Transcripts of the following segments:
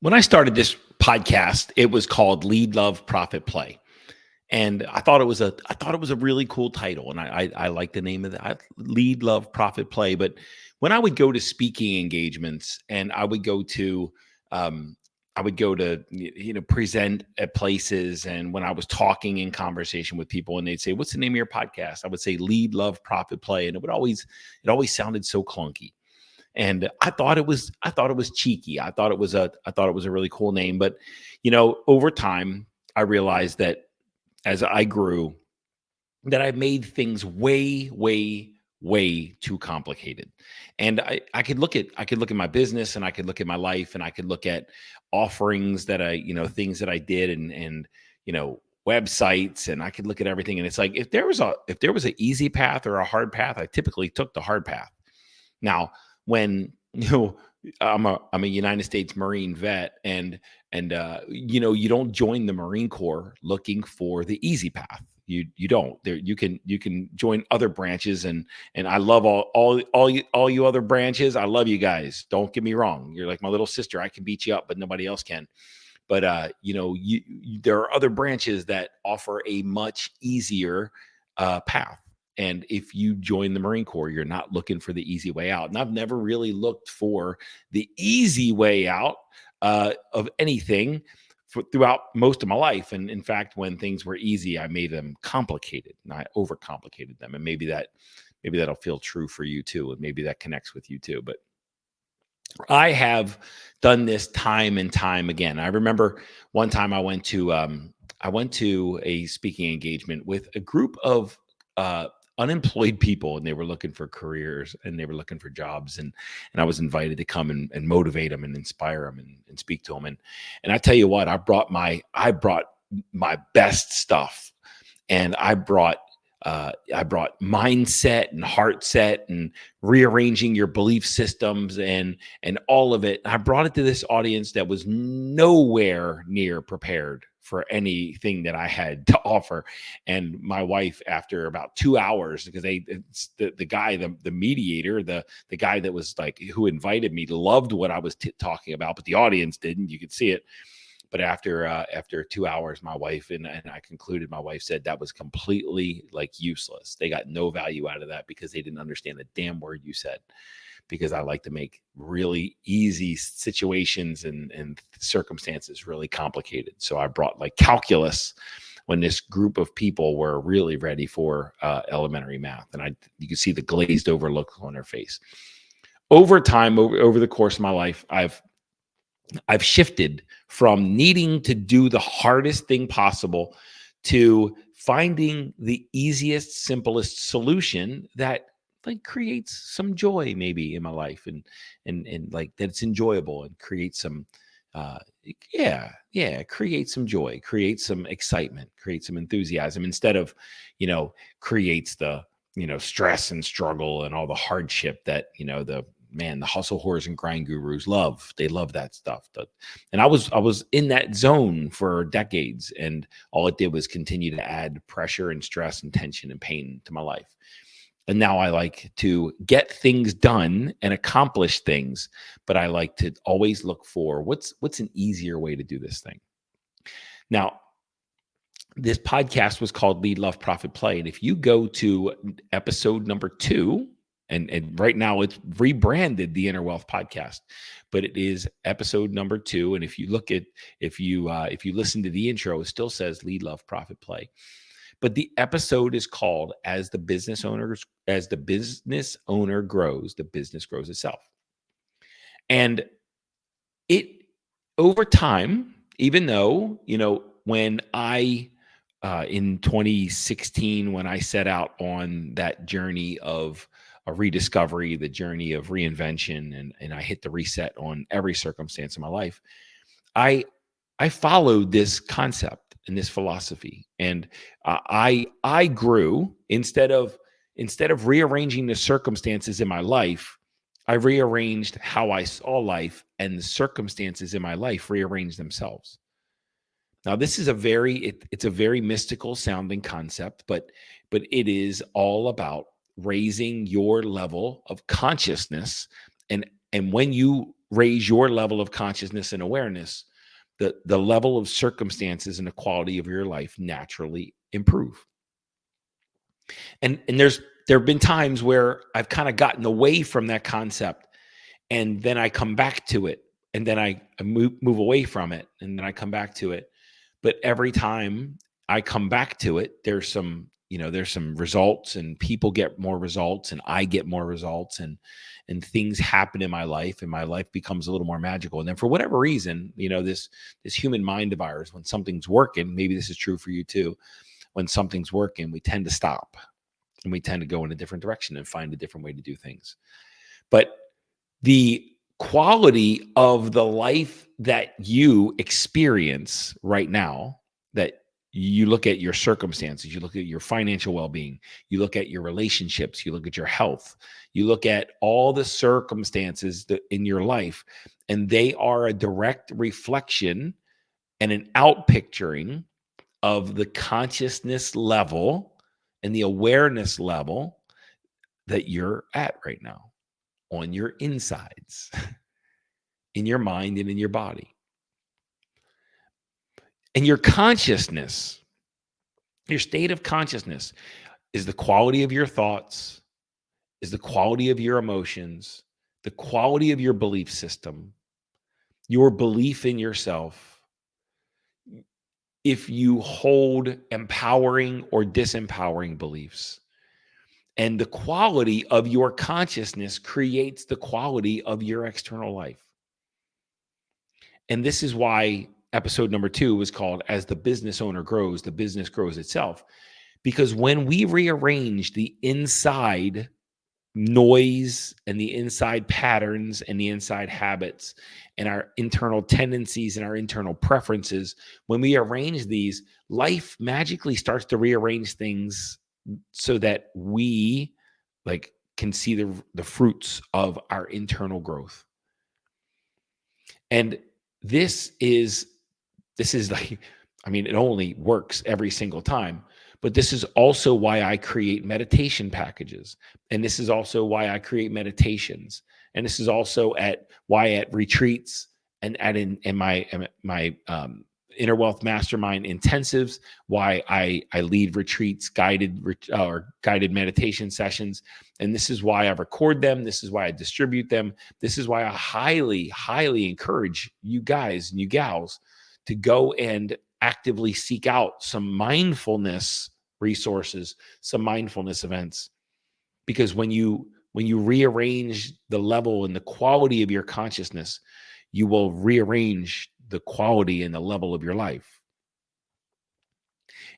When I started this podcast, it was called Lead, Love, Profit, Play. And I thought it was a really cool title, and I like the name of that. Lead, Love, Profit, Play. But when I would go to speaking engagements, and um, I would go to present at places, and when I was talking in conversation with people, and they'd say, "What's the name of your podcast?" I would say, "Lead, Love, Profit, Play," and it always sounded so clunky. And I thought it was cheeky. I thought it was a really cool name. But over time, I realized that as I grew, that I made things way, way, way too complicated. And I could look at my business, and I could look at my life, and I could look at offerings that things that I did, and websites, and I could look at everything. And it's like, if there was an easy path or a hard path, I typically took the hard path. Now, when I'm a United States Marine vet, and you don't join the Marine Corps looking for the easy path. You don't. There you can join other branches, and I love all you other branches. I love you guys. Don't get me wrong. You're like my little sister. I can beat you up, but nobody else can. But there are other branches that offer a much easier path. And if you join the Marine Corps, you're not looking for the easy way out. And I've never really looked for the easy way out of anything throughout most of my life. And in fact, when things were easy, I made them complicated, and I overcomplicated them. And maybe that'll feel true for you too, and maybe that connects with you too. But I have done this time and time again. I remember one time I went to a speaking engagement with a group of unemployed people, and they were looking for careers, and they were looking for jobs, and I was invited to come and motivate them and inspire them, and speak to them. And I tell you what, I brought my best stuff, and I brought mindset and heart set and rearranging your belief systems, and all of it. I brought it to this audience that was nowhere near prepared for anything that I had to offer. And my wife, after about 2 hours, because it's the guy, the mediator, the guy that was like, who invited me, loved what I was talking about, but the audience didn't. You could see it. But after 2 hours, my wife and I concluded, my wife said that was completely like useless. They got no value out of that because they didn't understand the damn word you said. Because I like to make really easy situations and circumstances really complicated. So I brought like calculus when this group of people were really ready for elementary math, and you could see the glazed over look on their face. Over time, over the course of my life, I've shifted from needing to do the hardest thing possible to finding the easiest, simplest solution that like creates some joy maybe in my life, and like that it's enjoyable, and create some uh create some joy, create some excitement, create some enthusiasm, instead of creates the stress and struggle and all the hardship that the hustle whores and grind gurus love. They love that stuff. And I was in that zone for decades, and all it did was continue to add pressure and stress and tension and pain to my life. And now I like to get things done and accomplish things, but I like to always look for what's an easier way to do this thing. Now, this podcast was called Lead, Love, Profit, Play. And if you go to episode number 2, and right now it's rebranded the Inner Wealth Podcast, but it is episode number 2. And if you listen to the intro, it still says Lead, Love, Profit, Play. But the episode is called as the business owner grows, the business grows itself. And it, over time, even though, when I in 2016, when I set out on that journey of a rediscovery, the journey of reinvention, and I hit the reset on every circumstance in my life, I I followed this concept and this philosophy, and I grew. Instead of rearranging the circumstances in my life, I rearranged how I saw life, and the circumstances in my life rearranged themselves. Now, this is it's a very mystical sounding concept, but it is all about raising your level of consciousness, and when you raise your level of consciousness and awareness, the level of circumstances and the quality of your life naturally improve. And there have been times where I've kind of gotten away from that concept, and then I come back to it, and then I move away from it, and then I come back to it. But every time I come back to it, there's some results, and people get more results, and I get more results, and things happen in my life, and my life becomes a little more magical. And then for whatever reason, this human mind of ours, when something's working, maybe this is true for you too, when something's working, we tend to stop, and we tend to go in a different direction and find a different way to do things. But the quality of the life that you experience right now, that you look at your circumstances, you look at your financial well-being, you look at your relationships, you look at your health, you look at all the circumstances in your life, and they are a direct reflection and an outpicturing of the consciousness level and the awareness level that you're at right now on your insides, in your mind and in your body. And your consciousness, your state of consciousness, is the quality of your thoughts, is the quality of your emotions, the quality of your belief system, your belief in yourself. If you hold empowering or disempowering beliefs, and the quality of your consciousness creates the quality of your external life. And this is why episode number 2 was called As the Business Owner Grows, the Business Grows Itself. Because when we rearrange the inside noise and the inside patterns and the inside habits and our internal tendencies and our internal preferences, when we arrange these, life magically starts to rearrange things so that we can see the fruits of our internal growth. And this is like, it only works every single time, but this is also why I create meditation packages. And this is also why I create meditations. And this is also why at retreats and in my Inner Wealth Mastermind intensives, why I lead retreats, guided meditation sessions. And this is why I record them. This is why I distribute them. This is why I highly, highly encourage you guys and you gals to go and actively seek out some mindfulness resources, some mindfulness events. Because when you rearrange the level and the quality of your consciousness, you will rearrange the quality and the level of your life.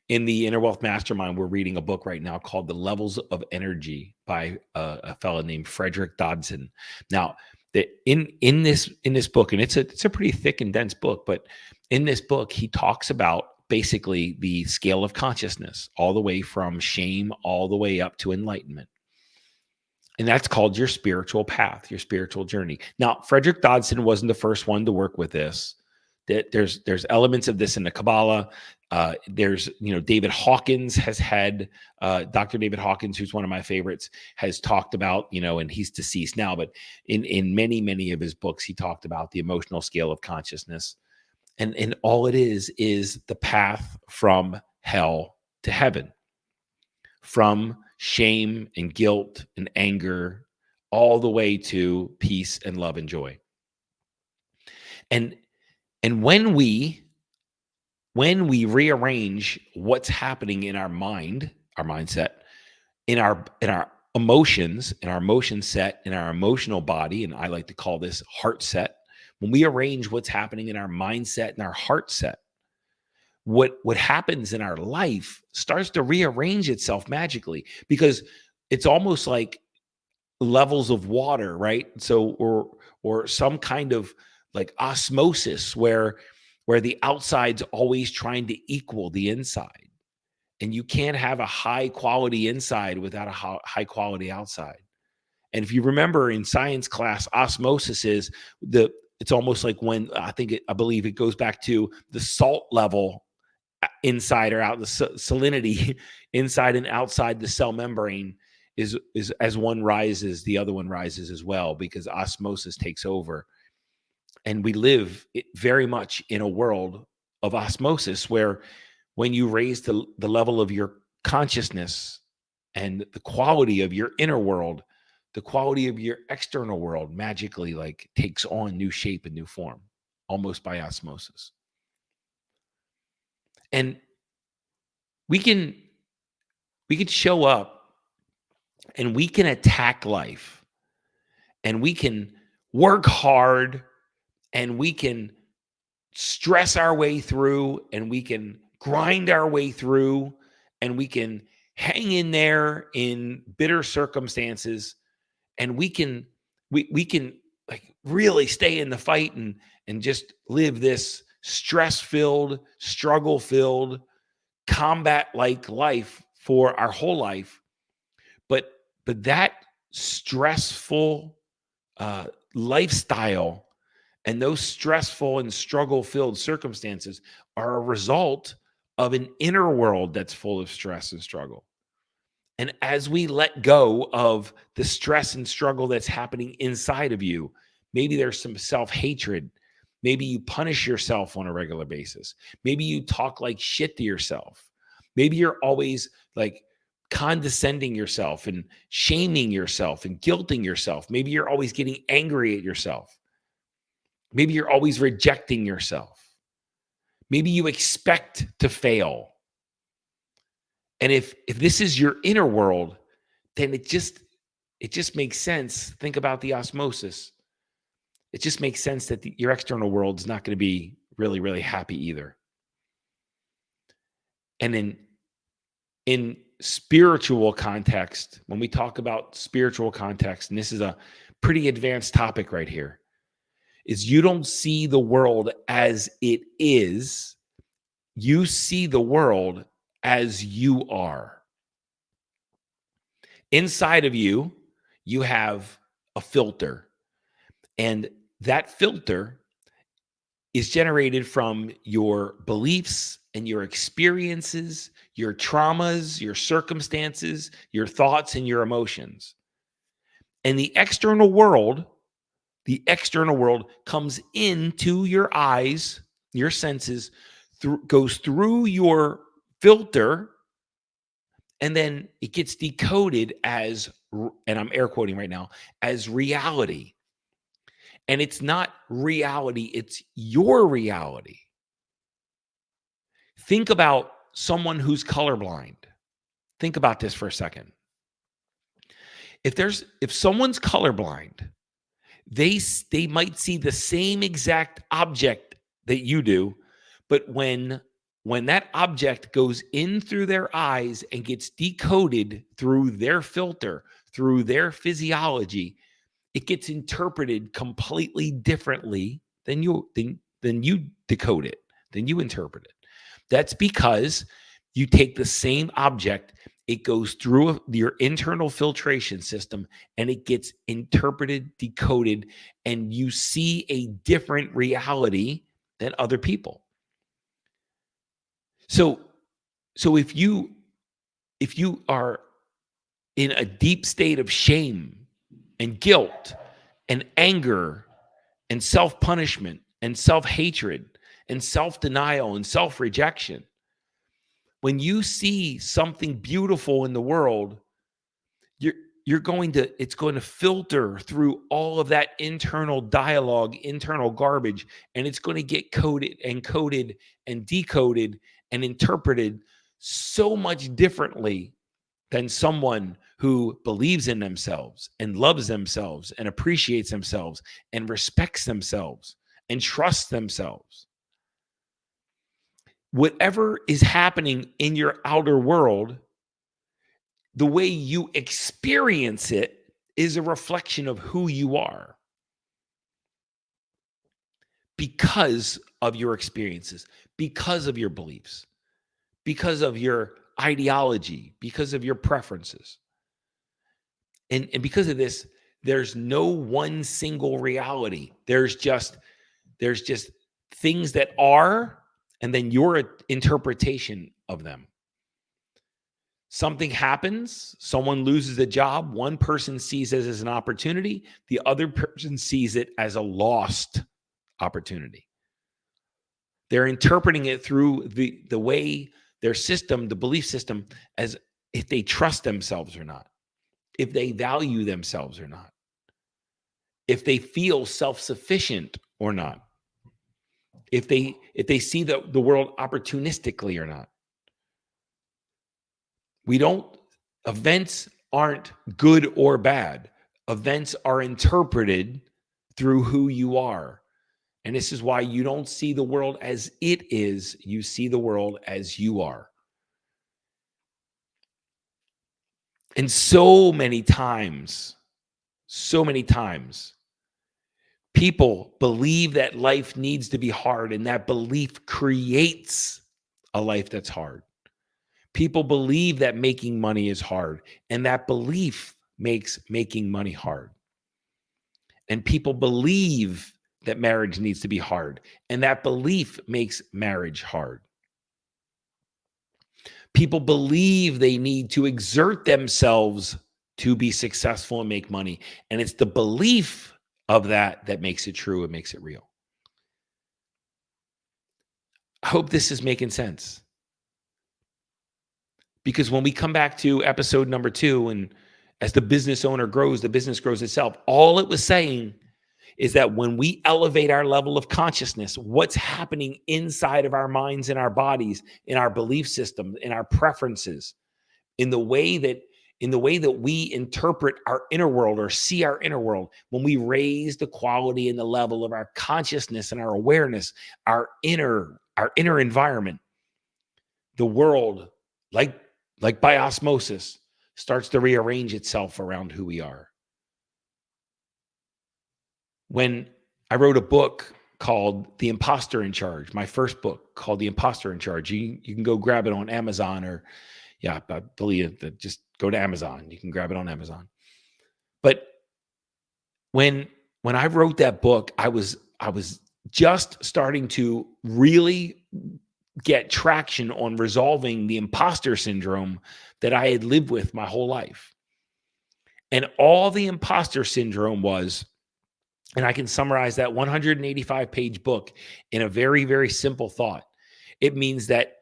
In the Inner Wealth Mastermind, we're reading a book right now called The Levels of Energy by a fellow named Frederick Dodson. Now, in this book, and it's a pretty thick and dense book, but in this book, he talks about basically the scale of consciousness, all the way from shame all the way up to enlightenment. And that's called your spiritual path, your spiritual journey. Now, Frederick Dodson wasn't the first one to work with this. There's elements of this in the Kabbalah. There's, David Hawkins has had, Dr. David Hawkins, who's one of my favorites, has talked about, and he's deceased now, but in many, many of his books, he talked about the emotional scale of consciousness. And all it is the path from hell to heaven, from shame and guilt and anger, all the way to peace and love and joy. And when we rearrange what's happening in our mind, our mindset, in our emotions, in our emotion set, in our emotional body, and I like to call this heart set, when we arrange what's happening in our mindset and our heart set, what happens in our life starts to rearrange itself magically, because it's almost like levels of water, right? So, or some kind of like osmosis where the outside's always trying to equal the inside. And you can't have a high quality inside without a high quality outside. And if you remember in science class, osmosis is it's almost like when I believe it goes back to the salt level inside or out, the salinity inside and outside the cell membrane is as one rises, the other one rises as well, because osmosis takes over. And we live very much in a world of osmosis where when you raise the level of your consciousness and the quality of your inner world, the quality of your external world magically like takes on new shape and new form, almost by osmosis. And we can show up and we can attack life and we can work hard and we can stress our way through and we can grind our way through and we can hang in there in bitter circumstances and we can like really stay in the fight and just live this stress-filled, struggle-filled, combat-like life for our whole life. But that stressful lifestyle and those stressful and struggle-filled circumstances are a result of an inner world that's full of stress and struggle. And as we let go of the stress and struggle that's happening inside of you, maybe there's some self-hatred. Maybe you punish yourself on a regular basis. Maybe you talk like shit to yourself. Maybe you're always like condescending yourself and shaming yourself and guilting yourself. Maybe you're always getting angry at yourself. Maybe you're always rejecting yourself. Maybe you expect to fail. And if this is your inner world, then it just makes sense. Think about the osmosis. It just makes sense that your external world is not going to be really, really happy either. And in spiritual context, when we talk about spiritual context, and this is a pretty advanced topic right here, is you don't see the world as it is. You see the world as you are. Inside of you, you have a filter, and that filter is generated from your beliefs and your experiences, your traumas, your circumstances, your thoughts, and your emotions. And the external world comes into your eyes, your senses, goes through your filter, and then it gets decoded as, and I'm air quoting right now, as reality. And it's not reality, it's your reality. Think about someone who's colorblind. Think about this for a second. If someone's colorblind, they might see the same exact object that you do, but when that object goes in through their eyes and gets decoded through their filter, through their physiology, it gets interpreted completely differently than you decode it, than you interpret it. That's because you take the same object, it goes through your internal filtration system, and it gets interpreted, decoded, and you see a different reality than other people. So if you are in a deep state of shame and guilt and anger and self-punishment and self-hatred and self-denial and self-rejection, when you see something beautiful in the world, it's going to filter through all of that internal dialogue, internal garbage, and it's going to get coded and coded and decoded and interpreted so much differently than someone who believes in themselves and loves themselves and appreciates themselves and respects themselves and trusts themselves. Whatever is happening in your outer world, the way you experience it is a reflection of who you are because of your experiences, because of your beliefs, because of your ideology, because of your preferences. And because of this, there's no one single reality. There's just things that are, and then your interpretation of them. Something happens, someone loses a job, one person sees it as an opportunity, the other person sees it as a lost opportunity. They're interpreting it through the way their system, the belief system, as if they trust themselves or not, if they value themselves or not, if they feel self-sufficient or not, if they see the world opportunistically or not. Events aren't good or bad. Events are interpreted through who you are. And this is why you don't see the world as it is. You see the world as you are. And so many times, people believe that life needs to be hard, and that belief creates a life that's hard. People believe that making money is hard, and that belief makes making money hard. And people believe that marriage needs to be hard, and that belief makes marriage hard. People believe they need to exert themselves to be successful and make money, and it's the belief of that makes it true and makes it real. I hope this is making sense. Because when we come back to episode number 2, and as the business owner grows, the business grows itself, all it was saying is that when we elevate our level of consciousness, what's happening inside of our minds and our bodies, in our belief system, in our preferences, in the way that we interpret our inner world or see our inner world, when we raise the quality and the level of our consciousness and our awareness, our inner environment, the world, like by osmosis, starts to rearrange itself around who we are. When I wrote a book called The Imposter in Charge, my first book called The Imposter in Charge, you can go grab it on Amazon, or I believe that just go to Amazon. You can grab it on Amazon. But when I wrote that book, I was just starting to really get traction on resolving the imposter syndrome that I had lived with my whole life. And all the imposter syndrome was, and I can summarize that 185-page book in a very, very simple thought. It means that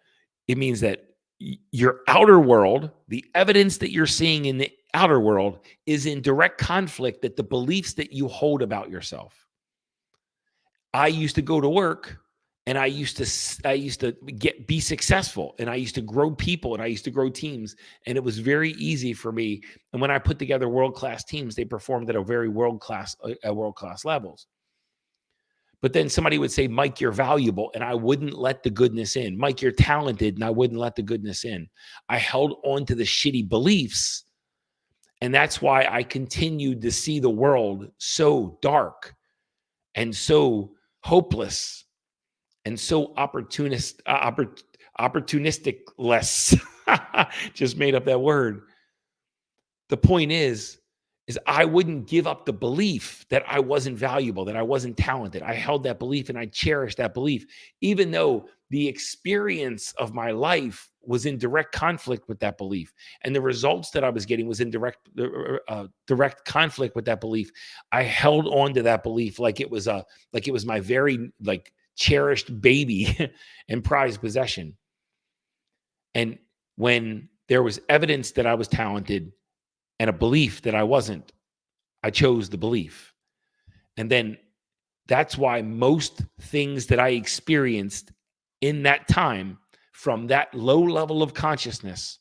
your outer world, the evidence that you're seeing in the outer world, is in direct conflict with the beliefs that you hold about yourself. I used to go to work, and I used to be successful, and I used to grow people, and I used to grow teams, and it was very easy for me. And when I put together world-class teams, they performed at a very world-class levels. But then somebody would say, Mike, you're valuable, and I wouldn't let the goodness in. Mike, you're talented, and I wouldn't let the goodness in. I held on to the shitty beliefs, and that's why I continued to see the world so dark and so hopeless and so opportunistic less. Just made up that word. The point is I wouldn't give up the belief that I wasn't valuable, that I wasn't talented. I held that belief, and I cherished that belief, even though the experience of my life was in direct conflict with that belief, and the results that I was getting was in direct conflict with that belief. I held on to that belief like it was my very cherished baby and prized possession. And when there was evidence that I was talented and a belief that I wasn't, I chose the belief. And then that's why most things that I experienced in that time, from that low level of consciousness,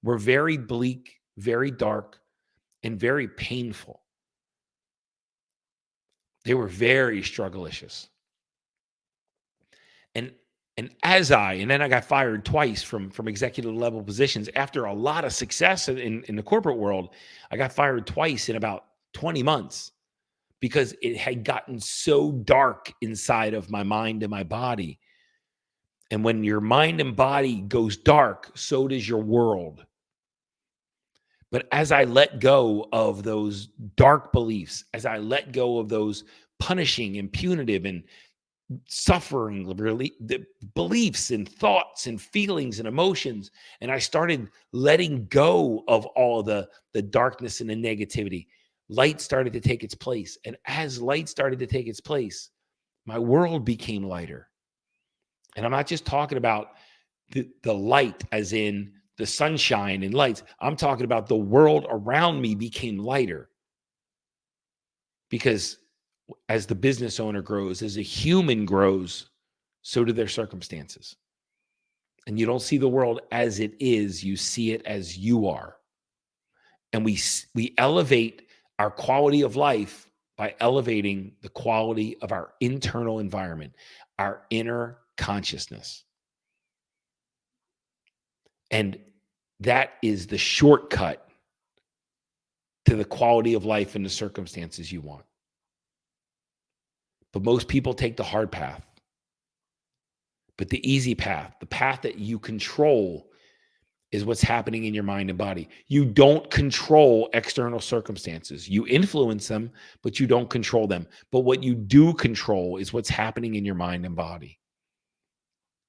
were very bleak, very dark, and very painful. They were very strugglicious. And then I got fired twice from executive level positions after a lot of success in the corporate world. I got fired twice in about 20 months because it had gotten so dark inside of my mind and my body. And when your mind and body goes dark, so does your world. But as I let go of those dark beliefs, as I let go of those punishing and punitive and suffering, really, the beliefs and thoughts and feelings and emotions, and I started letting go of all the darkness and the negativity, light started to take its place. And as light started to take its place, my world became lighter. And I'm not just talking about the light as in the sunshine and lights. I'm talking about the world around me became lighter, because as the business owner grows, as a human grows, so do their circumstances. And you don't see the world as it is, you see it as you are. And we elevate our quality of life by elevating the quality of our internal environment, our inner consciousness. And that is the shortcut to the quality of life and the circumstances you want. But most people take the hard path. But the easy path, the path that you control, is what's happening in your mind and body. You don't control external circumstances. You influence them, but you don't control them. But what you do control is what's happening in your mind and body,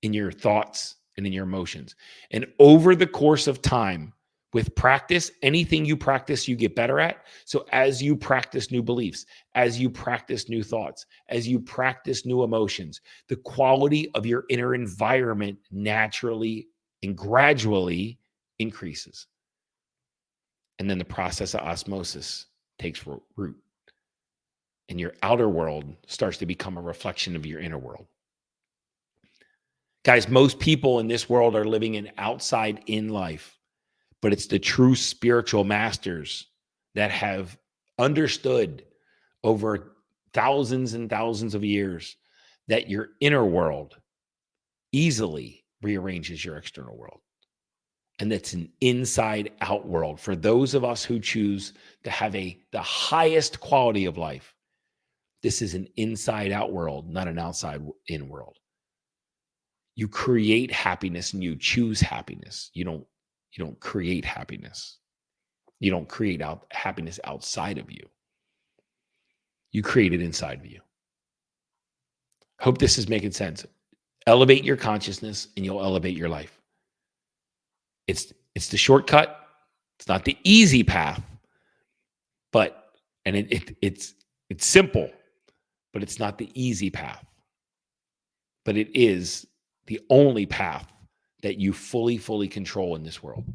in your thoughts and in your emotions. And over the course of time, with practice, anything you practice, you get better at. So as you practice new beliefs, as you practice new thoughts, as you practice new emotions, the quality of your inner environment naturally and gradually increases. And then the process of osmosis takes root. And your outer world starts to become a reflection of your inner world. Guys, most people in this world are living an outside-in life, but it's the true spiritual masters that have understood over thousands and thousands of years that your inner world easily rearranges your external world. And that's an inside-out world. For those of us who choose to have the highest quality of life, this is an inside-out world, not an outside-in world. You create happiness and you choose happiness. You don't create happiness. You don't create happiness outside of you. You create it inside of you. Hope this is making sense. Elevate your consciousness and you'll elevate your life. It's the shortcut. It's not the easy path, but it's simple, but it's not the easy path. But it is the only path that you fully control in this world.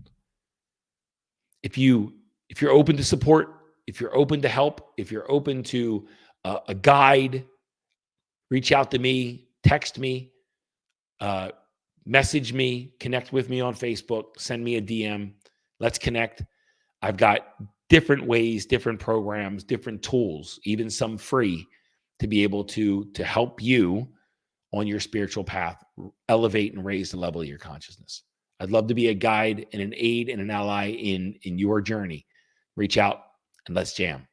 If you're open to support, if you're open to help, if you're open to a guide, reach out to me, text me, message me, connect with me on Facebook, send me a DM. Let's connect. I've got different ways, different programs, different tools, even some free, to be able to help you on your spiritual path, elevate and raise the level of your consciousness. I'd love to be a guide and an aid and an ally in your journey. Reach out and let's jam.